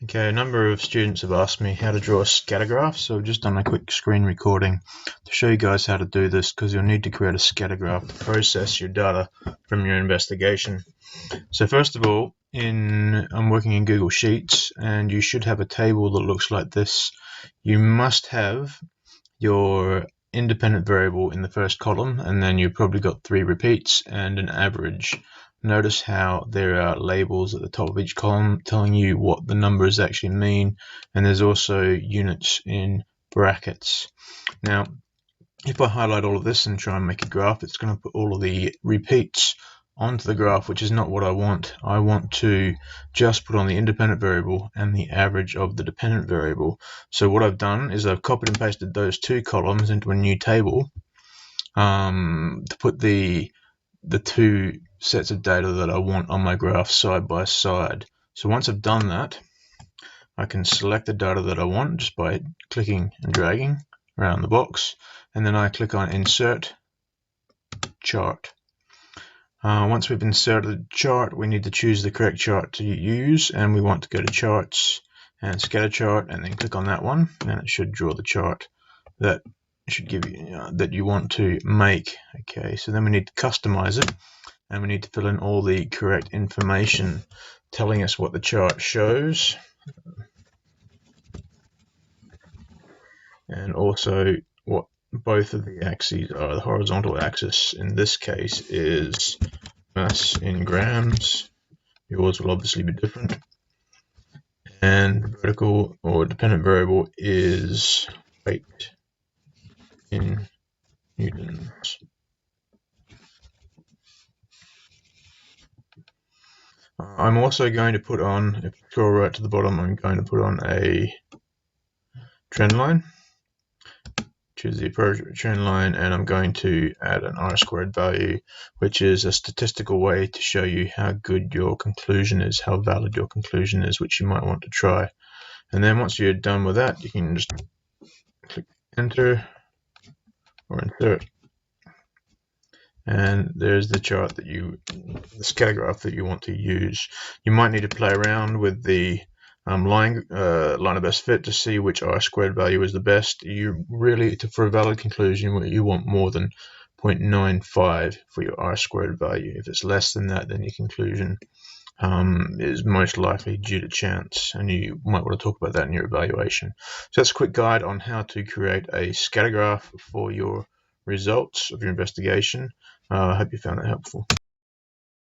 Okay, a number of students have asked me how to draw a scatter graph, so I've just done a quick screen recording to show you guys how to do this, because you'll need to create a scatter graph to process your data from your investigation. So first of all, I'm working in Google Sheets, and you should have a table that looks like this. You must have your independent variable in the first column, and then you've probably got 3 repeats and an average. Notice how there are labels at the top of each column telling you what the numbers actually mean, and there's also units in brackets. Now, if I highlight all of this and try and make a graph, it's going to put all of the repeats onto the graph, which is not what I want. I want to just put on the independent variable and the average of the dependent variable. So what I've done is I've copied and pasted those 2 columns into a new table to put the 2 sets of data that I want on my graph side by side. So once I've done that, I can select the data that I want just by clicking and dragging around the box, and then I click on Insert Chart. Once we've inserted the chart, we need to choose the correct chart to use, and we want to go to Charts and Scatter Chart, and then click on that one, and it should draw the chart that should give you that you want to make. Okay, so then we need to customize it, and we need to fill in all the correct information telling us what the chart shows, and also what both of the axes are. The horizontal axis in this case is mass in grams. Yours will obviously be different. And the vertical or dependent variable is weight in newtons. I'm also going to put on, if you scroll right to the bottom, I'm going to put on a trend line. Choose the appropriate trend line, and I'm going to add an R-squared value, which is a statistical way to show you how good your conclusion is, how valid your conclusion is, which you might want to try. And then once you're done with that, you can just click Enter or Insert, and there's the chart that the scatter graph that you want to use. You might need to play around with the line of best fit to see which R-squared value is the best. You really, for a valid conclusion, you want more than 0.95 for your R-squared value. If it's less than that, then your conclusion is most likely due to chance, and you might want to talk about that in your evaluation. So that's a quick guide on how to create a scatter graph for your results of your investigation. I hope you found that helpful.